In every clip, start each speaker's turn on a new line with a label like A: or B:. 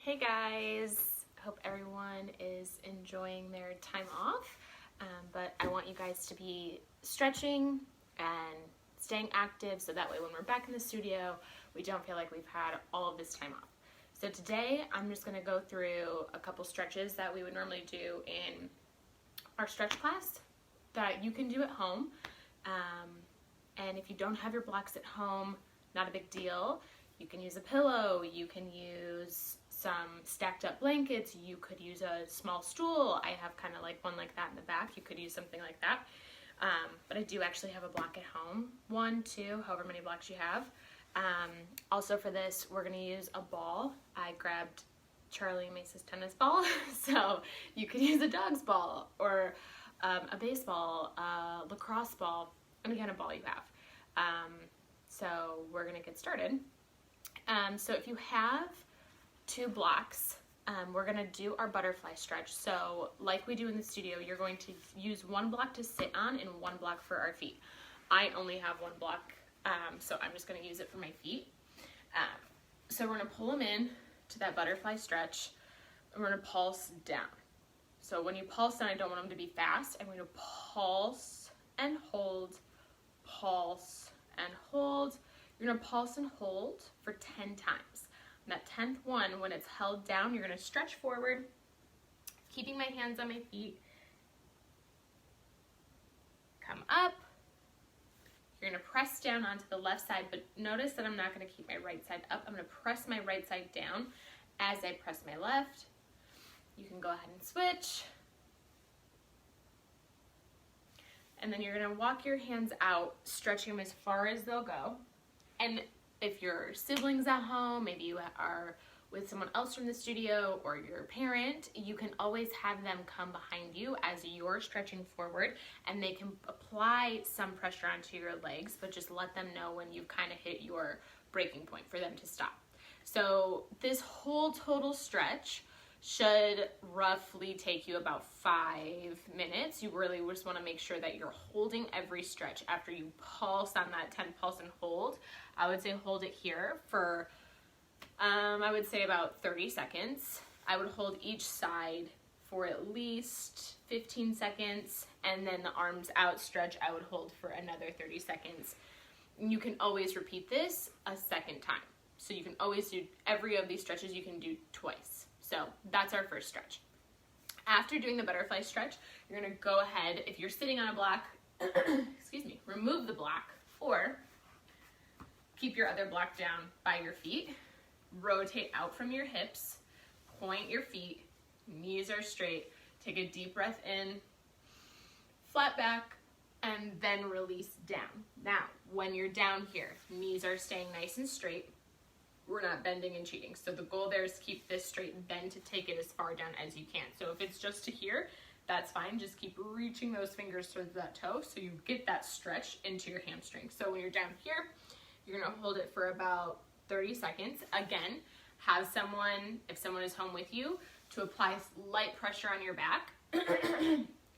A: Hey guys, hope everyone is enjoying their time off, but I want you guys to be stretching and staying active so that way when we're back in the studio, we don't feel like we've had all of this time off. So today I'm just gonna go through a couple stretches that we would normally do in our stretch class that you can do at home. And if you don't have your blocks at home, not a big deal. You can use a pillow, you can use some stacked up blankets, you could use a small stool. I have kind of like one like that in the back. You could use something like that. But I do actually have a block at home. 1, 2, however many blocks you have. Also for this, we're gonna use a ball. I grabbed Charlie and Mace's tennis ball. So you could use a dog's ball or a baseball, lacrosse ball, any kind of ball you have. So we're gonna get started. So if you have 2 blocks, we're gonna do our butterfly stretch. So like we do in the studio, you're going to use 1 block to sit on and 1 block for our feet. I only have 1 block, so I'm just gonna use it for my feet. So we're gonna pull them in to that butterfly stretch, and we're gonna pulse down. So when you pulse down, I don't want them to be fast. I'm gonna pulse and hold, pulse and hold. You're gonna pulse and hold for 10 times. And that 10th one, when it's held down, you're gonna stretch forward, keeping my hands on my feet. Come up. You're gonna press down onto the left side, but notice that I'm not gonna keep my right side up. I'm gonna press my right side down as I press my left. You can go ahead and switch. And then you're gonna walk your hands out, stretching them as far as they'll go. And if your siblings at home, maybe you are with someone else from the studio or your parent, you can always have them come behind you as you're stretching forward, and they can apply some pressure onto your legs, but just let them know when you've kind of hit your breaking point for them to stop. So this whole total stretch should roughly take you about 5 minutes. You really just want to make sure that you're holding every stretch after you pulse on that 10 pulse and hold. I would say hold it here for, I would say about 30 seconds. I would hold each side for at least 15 seconds, and then the arms out stretch, I would hold for another 30 seconds. You can always repeat this a second time. So you can always do every of these stretches, you can do twice. So that's our first stretch. After doing the butterfly stretch, you're gonna go ahead, if you're sitting on a block, excuse me, remove the block, or keep your other block down by your feet, rotate out from your hips, point your feet, knees are straight, take a deep breath in, flat back, and then release down. Now, when you're down here, knees are staying nice and straight. We're not bending and cheating. So the goal there is to keep this straight and bend to take it as far down as you can. So if it's just to here, that's fine. Just keep reaching those fingers towards that toe so you get that stretch into your hamstring. So when you're down here, you're gonna hold it for about 30 seconds. Again, have someone, if someone is home with you, to apply light pressure on your back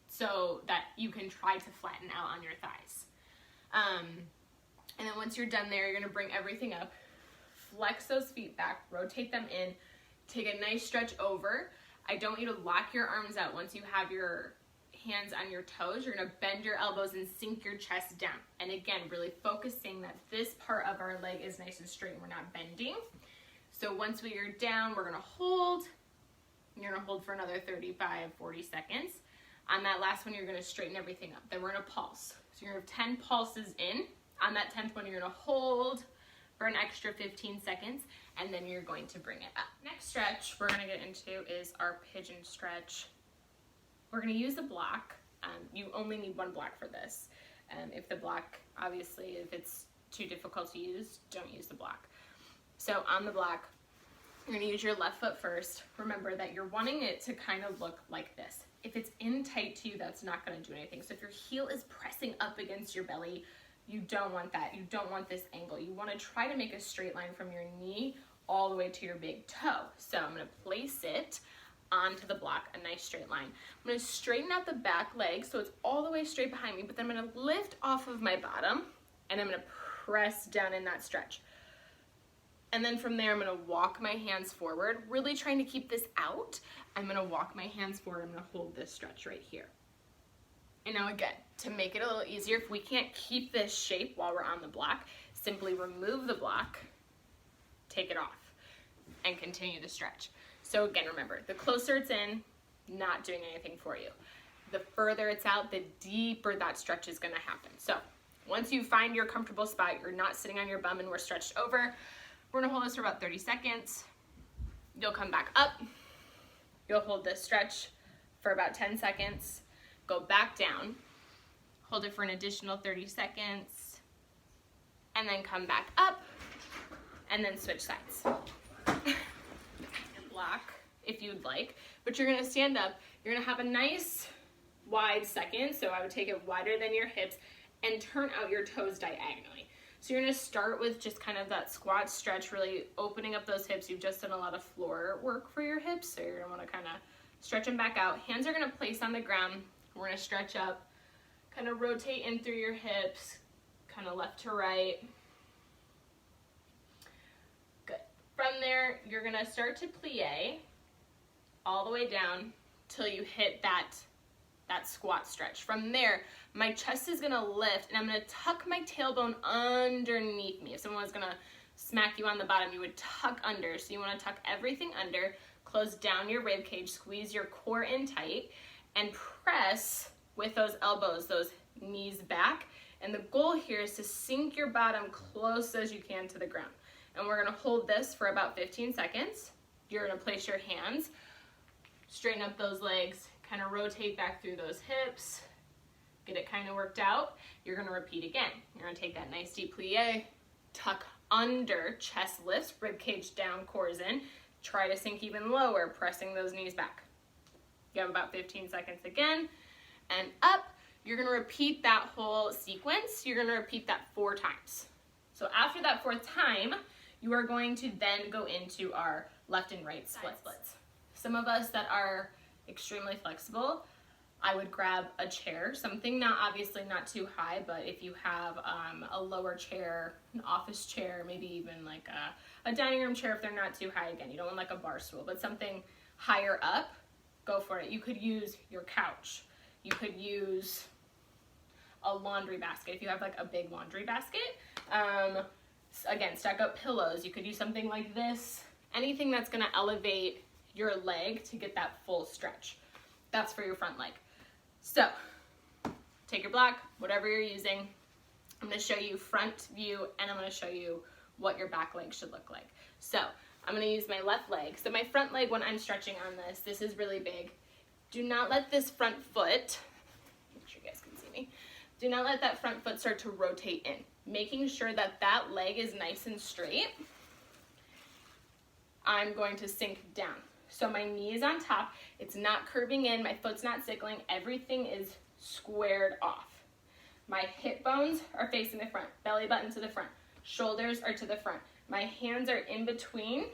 A: so that you can try to flatten out on your thighs. And then once you're done there, you're gonna bring everything up. Flex those feet back, rotate them in, take a nice stretch over. I don't want you to lock your arms out once you have your hands on your toes. You're gonna bend your elbows and sink your chest down. And again, really focusing that this part of our leg is nice and straight and we're not bending. So once we are down, we're gonna hold. You're gonna hold for another 35, 40 seconds. On that last one, you're gonna straighten everything up. Then we're gonna pulse. So you're gonna have 10 pulses in. On that 10th one, you're gonna hold for an extra 15 seconds, and then you're going to bring it up. Next stretch we're gonna get into is our pigeon stretch. We're gonna use a block. You only need 1 block for this. If the block, obviously, if it's too difficult to use, don't use the block. So on the block, you're gonna use your left foot first. Remember that you're wanting it to kind of look like this. If it's in tight to you, that's not gonna do anything. So if your heel is pressing up against your belly, you don't want that. You don't want this angle. You want to try to make a straight line from your knee all the way to your big toe. So I'm going to place it onto the block, a nice straight line. I'm going to straighten out the back leg so it's all the way straight behind me, but then I'm going to lift off of my bottom and I'm going to press down in that stretch. And then from there, I'm gonna walk my hands forward, really trying to keep this out. I'm gonna walk my hands forward, I'm gonna hold this stretch right here. And now again, to make it a little easier, if we can't keep this shape while we're on the block, simply remove the block, take it off, and continue the stretch. So again, remember, the closer it's in, not doing anything for you. The further it's out, the deeper that stretch is gonna happen. So once you find your comfortable spot, you're not sitting on your bum and we're stretched over, we're gonna hold this for about 30 seconds. You'll come back up. You'll hold this stretch for about 10 seconds. Go back down. Hold it for an additional 30 seconds. And then come back up. And then switch sides. Block if you'd like. But you're gonna stand up. You're gonna have a nice wide second. So I would take it wider than your hips and turn out your toes diagonally. So you're gonna start with just kind of that squat stretch, really opening up those hips. You've just done a lot of floor work for your hips, so you're gonna wanna kind of stretch them back out. Hands are gonna place on the ground. We're gonna stretch up, kind of rotate in through your hips, kind of left to right. Good. From there, you're gonna start to plie all the way down till you hit that squat stretch. From there, my chest is gonna lift and I'm gonna tuck my tailbone underneath me. If someone was gonna smack you on the bottom, you would tuck under. So you wanna tuck everything under, close down your rib cage, squeeze your core in tight, and press with those elbows, those knees back. And the goal here is to sink your bottom close as you can to the ground. And we're gonna hold this for about 15 seconds. You're gonna place your hands, straighten up those legs, kind of rotate back through those hips, get it kind of worked out. You're gonna repeat again. You're gonna take that nice deep plie, tuck under, chest lifts, rib cage down, core's in. Try to sink even lower, pressing those knees back. You have about 15 seconds again, and up. You're gonna repeat that whole sequence. You're gonna repeat that 4 times. So after that 4th time, you are going to then go into our left and right splits. Some of us that are extremely flexible, I would grab a chair, something obviously not too high, but if you have a lower chair, an office chair, maybe even like a dining room chair if they're not too high, again, you don't want like a bar stool, but something higher up, go for it. You could use your couch. You could use a laundry basket if you have like a big laundry basket. Again, stack up pillows. You could use something like this. Anything that's gonna elevate your leg to get that full stretch. That's for your front leg. So, take your block, whatever you're using. I'm gonna show you front view and I'm gonna show you what your back leg should look like. So, I'm gonna use my left leg. So my front leg, when I'm stretching on this is really big. Do not let this front foot, make sure you guys can see me, do not let that front foot start to rotate in. Making sure that that leg is nice and straight. I'm going to sink down. So my knee is on top, it's not curving in, my foot's not sickling, everything is squared off. My hip bones are facing the front, belly button to the front, shoulders are to the front. My hands are in between,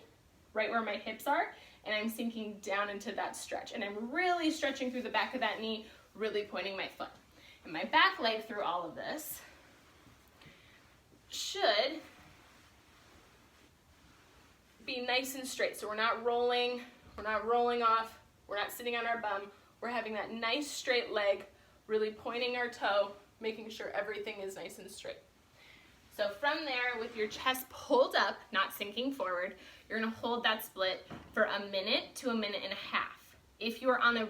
A: right where my hips are, and I'm sinking down into that stretch. And I'm really stretching through the back of that knee, really pointing my foot. And my back leg through all of this should be nice and straight. So we're not rolling off, we're not sitting on our bum, we're having that nice straight leg, really pointing our toe, making sure everything is nice and straight. So from there, with your chest pulled up, not sinking forward, you're gonna hold that split for a minute to a minute and a half. If you're on a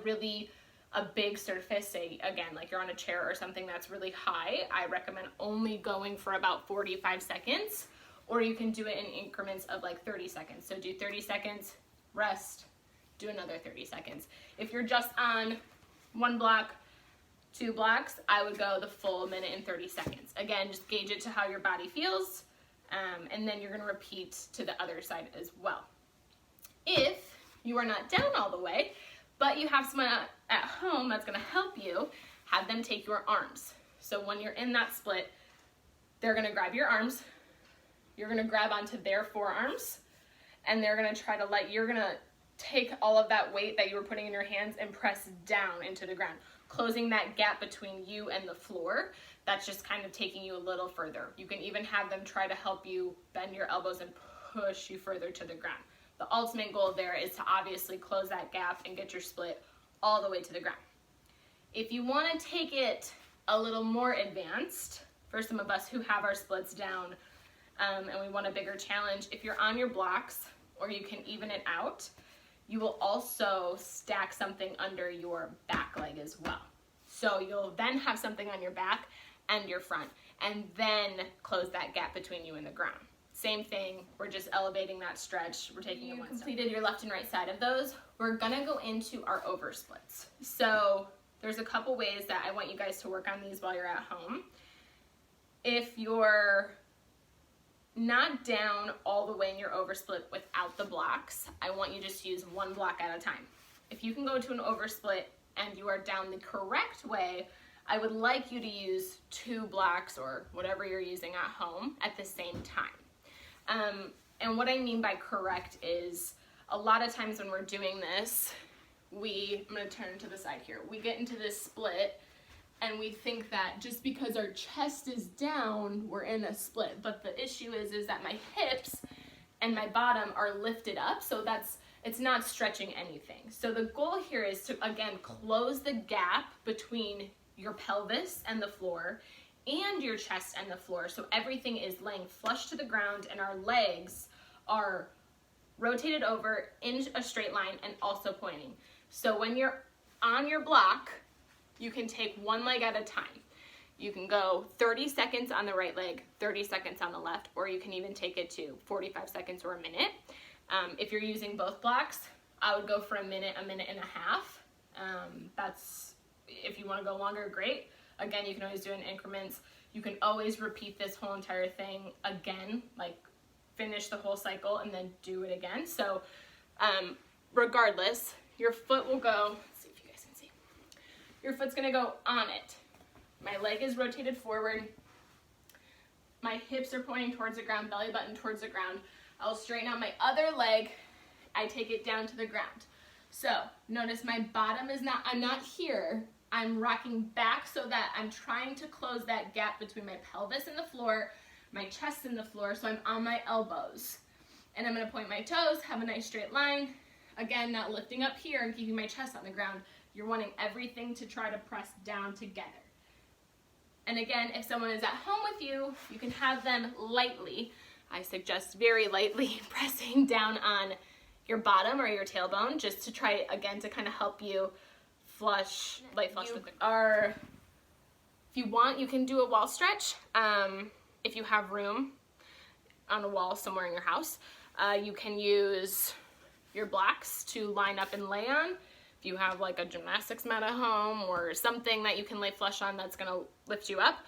A: big surface, say again, like you're on a chair or something that's really high, I recommend only going for about 45 seconds, or you can do it in increments of like 30 seconds. So do 30 seconds, rest, do another 30 seconds. If you're just on 1 block, 2 blocks, I would go the full minute and 30 seconds. Again, just gauge it to how your body feels, and then you're gonna repeat to the other side as well. If you are not down all the way, but you have someone at home that's gonna help you, have them take your arms. So when you're in that split, they're gonna grab your arms, you're gonna grab onto their forearms, and they're gonna try to you're gonna take all of that weight that you were putting in your hands and press down into the ground, closing that gap between you and the floor. That's just kind of taking you a little further. You can even have them try to help you bend your elbows and push you further to the ground. The ultimate goal there is to obviously close that gap and get your split all the way to the ground. If you want to take it a little more advanced, for some of us who have our splits down and we want a bigger challenge, if you're on your blocks, or you can even it out, you will also stack something under your back leg as well. So you'll then have something on your back and your front, and then close that gap between you and the ground. Same thing, we're just elevating that stretch. We're taking it one step. Completed your left and right side of those. We're gonna go into our over splits. So there's a couple ways that I want you guys to work on these while you're at home. If you're not down all the way in your oversplit without the blocks, I want you just to use one block at a time. If you can go to an oversplit and you are down the correct way, I would like you to use 2 blocks or whatever you're using at home at the same time. And what I mean by correct is a lot of times when we're doing this, I'm gonna turn to the side here, we get into this split and we think that just because our chest is down, we're in a split. But the issue is that my hips and my bottom are lifted up, so it's not stretching anything. So the goal here is to, again, close the gap between your pelvis and the floor and your chest and the floor, so everything is laying flush to the ground and our legs are rotated over in a straight line and also pointing. So when you're on your block, you can take one leg at a time. You can go 30 seconds on the right leg, 30 seconds on the left, or you can even take it to 45 seconds or a minute. If you're using both blocks, I would go for a minute and a half. That's, if you want to go longer, great. Again, you can always do it in increments. You can always repeat this whole entire thing again, like finish the whole cycle and then do it again. So regardless, your foot will go, let's see if you guys can see. Your foot's gonna go on it. My leg is rotated forward. My hips are pointing towards the ground, belly button towards the ground. I'll straighten out my other leg. I take it down to the ground. So notice my bottom is not, I'm not here. I'm rocking back so that I'm trying to close that gap between my pelvis and the floor, my chest and the floor, so I'm on my elbows. And I'm gonna point my toes, have a nice straight line. Again, not lifting up here and keeping my chest on the ground. You're wanting everything to try to press down together. And again, if someone is at home with you, you can have them lightly, I suggest very lightly, pressing down on your bottom or your tailbone, just to try, again, to kind of help you flush, light flush with the If you want, you can do a wall stretch. If you have room on a wall somewhere in your house, you can use your blocks to line up and lay on. If you have like a gymnastics mat at home or something that you can lay flush on that's gonna lift you up,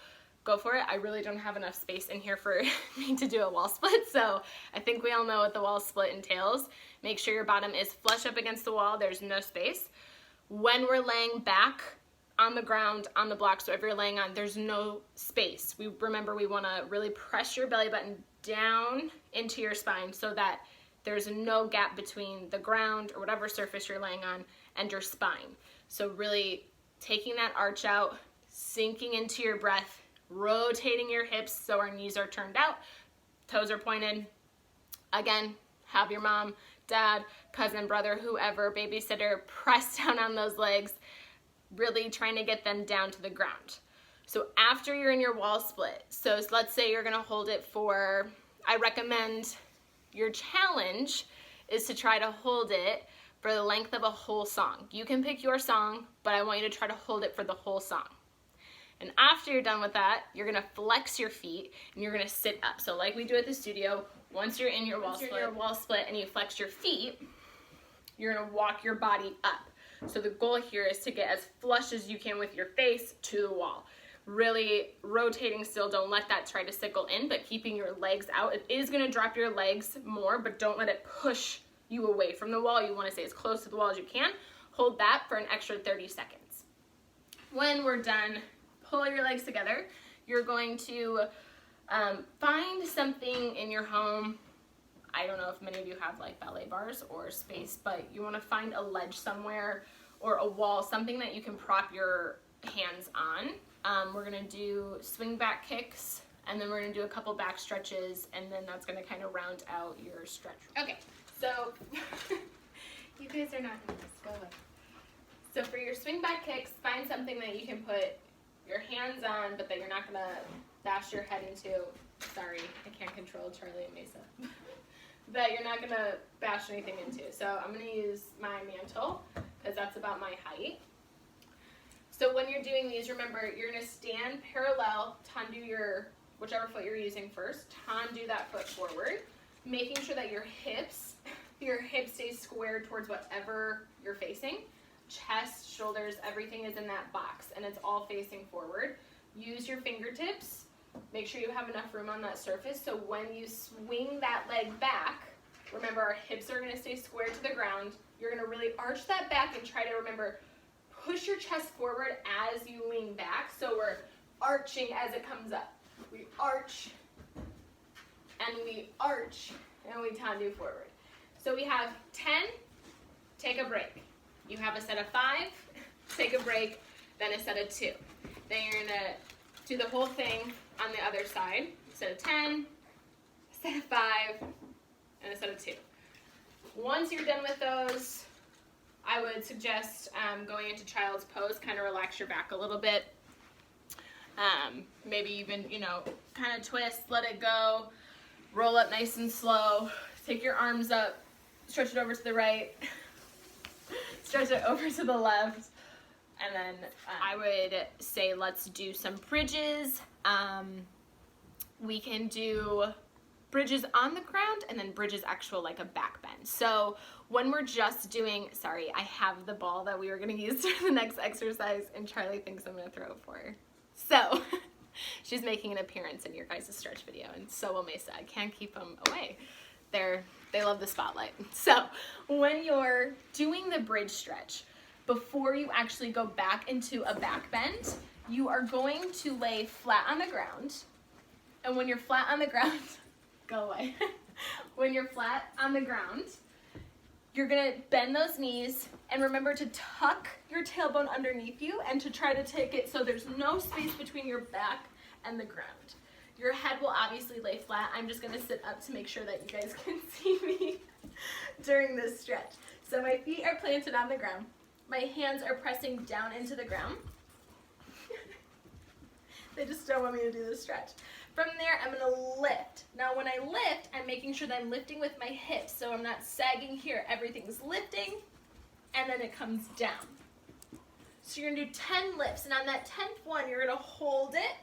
A: go for it. I really don't have enough space in here for me to do a wall split, so I think we all know what the wall split entails. Make sure your bottom is flush up against the wall, there's no space. When we're laying back on the ground, on the block, so if you're laying on, there's no space. Remember, we wanna really press your belly button down into your spine so that there's no gap between the ground or whatever surface you're laying on and your spine. So really taking that arch out, sinking into your breath, rotating your hips so our knees are turned out, toes are pointed. Again, have your mom, dad, cousin, brother, whoever, babysitter, press down on those legs, really trying to get them down to the ground. So after you're in your wall split, so let's say you're gonna hold it for, I recommend your challenge is to try to hold it for the length of a whole song. You can pick your song, but I want you to try to hold it for the whole song. And after you're done with that, you're gonna flex your feet and you're gonna sit up. So like we do at the studio, once you're in your wall split and you flex your feet, you're gonna walk your body up. So the goal here is to get as flush as you can with your face to the wall. Really rotating still, don't let that try to sickle in, but keeping your legs out. It is gonna drop your legs more, but don't let it push you away from the wall. You wanna stay as close to the wall as you can. Hold that for an extra 30 seconds. When we're done, pull your legs together. You're going to find something in your home. I don't know if many of you have like ballet bars or space, but you wanna find a ledge somewhere or a wall, something that you can prop your hands on. We're gonna do swing back kicks and then we're gonna do a couple back stretches, and then that's gonna kind of round out your stretch. Okay, so you guys are not in this, go away. So for your swing back kicks, find something that you can put your hands on, but that you're not gonna bash your head into. Sorry, I can't control Charlie and Mesa. That you're not gonna bash anything into. So I'm gonna use my mantle, because that's about my height. So when you're doing these, remember, you're gonna stand parallel, tandu your, whichever foot you're using first, tandu that foot forward, making sure that your hip stays square towards whatever you're facing. Chest, shoulders, everything is in that box, and it's all facing forward. Use your fingertips. Make sure you have enough room on that surface, so when you swing that leg back, remember our hips are gonna stay square to the ground. You're gonna really arch that back and try to remember, push your chest forward as you lean back, so we're arching as it comes up. We arch, and we arch, and we tandu forward. So we have 10, take a break. You have a set of 5, take a break, then a set of 2. Then you're gonna do the whole thing on the other side. Set of 10, a set of 5, and a set of 2. Once you're done with those, I would suggest going into child's pose, kind of relax your back a little bit. Maybe even, kind of twist, let it go, roll up nice and slow, take your arms up, stretch it over to the right, stretch it over to the left, and then I would say let's do some bridges. We can do bridges on the ground and then bridges actual like a back bend. So when we're just doing, sorry, I have the ball that we were gonna use for the next exercise and Charlie thinks I'm gonna throw it for her. So she's making an appearance in your guys' stretch video, and so will Mesa. I can't keep them away. They love the spotlight. So when you're doing the bridge stretch, before you actually go back into a back bend, you are going to lay flat on the ground. And when you're flat on the ground, go away. When you're flat on the ground, you're gonna bend those knees and remember to tuck your tailbone underneath you and to try to take it so there's no space between your back and the ground. Your head will obviously lay flat. I'm just gonna sit up to make sure that you guys can see me during this stretch. So my feet are planted on the ground. My hands are pressing down into the ground. They just don't want me to do this stretch. From there, I'm gonna lift. Now when I lift, I'm making sure that I'm lifting with my hips, so I'm not sagging here. Everything's lifting, and then it comes down. So you're gonna do 10 lifts, and on that 10th one, you're gonna hold it.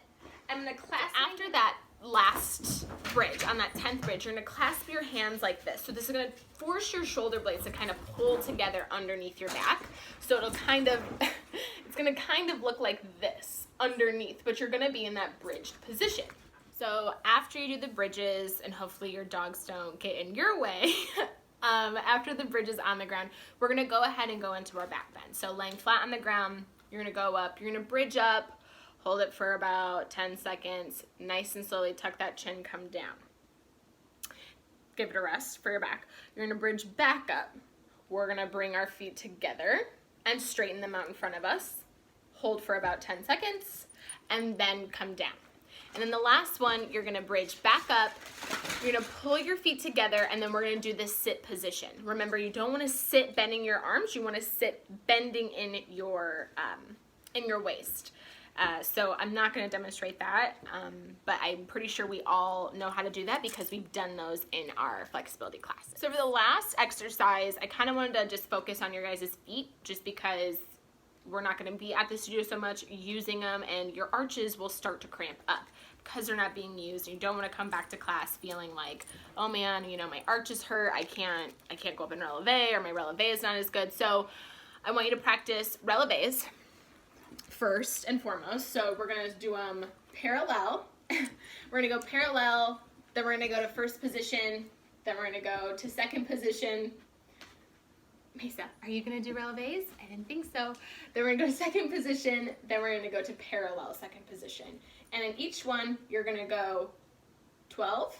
A: I'm gonna clasp. After that last bridge, on that 10th bridge, you're gonna clasp your hands like this. So this is gonna force your shoulder blades to kind of pull together underneath your back. So it'll kind of, it's gonna kind of look like this underneath, but you're gonna be in that bridged position. So after you do the bridges, and hopefully your dogs don't get in your way, after the bridges on the ground, we're gonna go ahead and go into our back bend. So laying flat on the ground, you're gonna go up, you're gonna bridge up, hold it for about 10 seconds, nice and slowly tuck that chin, come down. Give it a rest for your back. You're gonna bridge back up. We're gonna bring our feet together and straighten them out in front of us. Hold for about 10 seconds, and then come down. And then the last one, you're gonna bridge back up, you're gonna pull your feet together, and then we're gonna do this sit position. Remember, you don't wanna sit bending your arms, you wanna sit bending in your waist. So I'm not gonna demonstrate that, but I'm pretty sure we all know how to do that because we've done those in our flexibility class. So for the last exercise, I kinda wanted to just focus on your guys' feet just because we're not gonna be at the studio so much using them, and your arches will start to cramp up because they're not being used. You don't wanna come back to class feeling like, oh man, my arches hurt, I can't go up in releve, or my releve is not as good. So I want you to practice releves first and foremost. So we're gonna do them parallel. We're gonna go parallel, then we're gonna go to first position, then we're gonna go to second position. Mesa, are you gonna do releves? I didn't think so. Then we're gonna go to second position, then we're gonna go to parallel second position. And in each one, you're gonna go 12.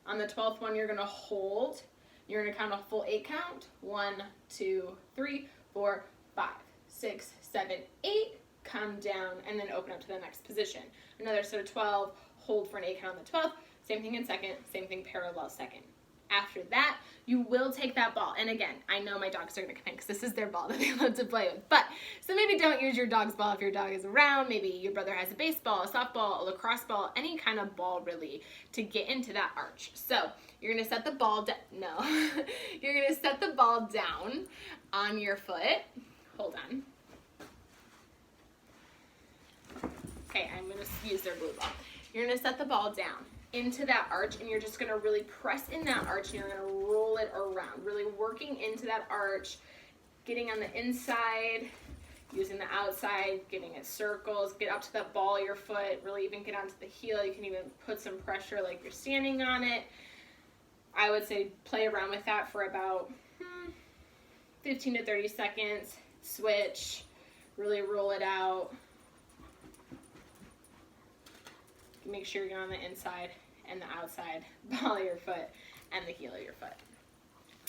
A: On the 12th one, you're gonna hold. You're gonna count a full 8 count. 1, 2, 3, 4, 5, 6, 7, 8. Come down, and then open up to the next position. Another set of 12, hold for an 8 count on the 12th, same thing in second, same thing parallel second. After that, you will take that ball. And again, I know my dogs are gonna come in because this is their ball that they love to play with. But, so maybe don't use your dog's ball if your dog is around. Maybe your brother has a baseball, a softball, a lacrosse ball, any kind of ball really to get into that arch. So, you're gonna set the ball down, you're gonna set the ball down on your foot. Hold on. Okay, I'm gonna use their blue ball. You're gonna set the ball down into that arch, and you're just gonna really press in that arch, and you're gonna roll it around, really working into that arch, getting on the inside, using the outside, giving it circles, get up to that ball of your foot, really even get onto the heel. You can even put some pressure like you're standing on it. I would say play around with that for about 15 to 30 seconds, switch, really roll it out. Make sure you're on the inside and the outside ball of your foot and the heel of your foot.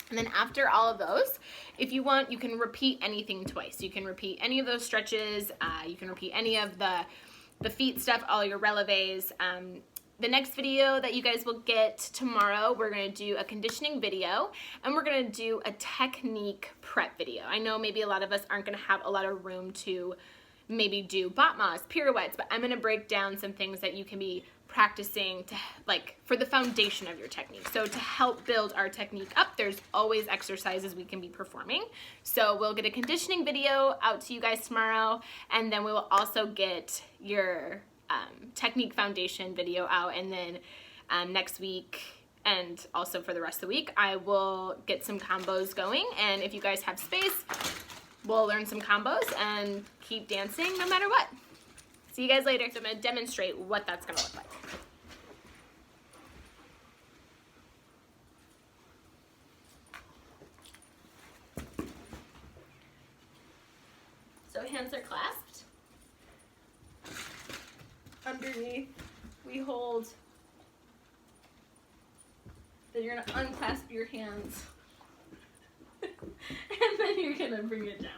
A: And then after all of those, if you want, you can repeat anything twice. You can repeat any of those stretches. You can repeat any of the feet stuff, all your releves. The next video that you guys will get tomorrow, we're gonna do a conditioning video, and we're gonna do a technique prep video. I know maybe a lot of us aren't gonna have a lot of room to maybe do battements, pirouettes, but I'm gonna break down some things that you can be practicing to, like, for the foundation of your technique. So to help build our technique up, there's always exercises we can be performing. So we'll get a conditioning video out to you guys tomorrow, and then we will also get your technique foundation video out, and then next week and also for the rest of the week, I will get some combos going, and if you guys have space, we'll learn some combos and keep dancing no matter what. See you guys later. So I'm going to demonstrate what that's going to look like. So hands are clasped. Underneath, we hold. Then you're going to unclasp your hands. And then you're gonna bring it down.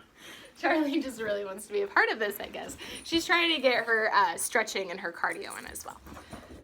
A: Charlie just really wants to be a part of this, I guess. She's trying to get her stretching and her cardio in as well.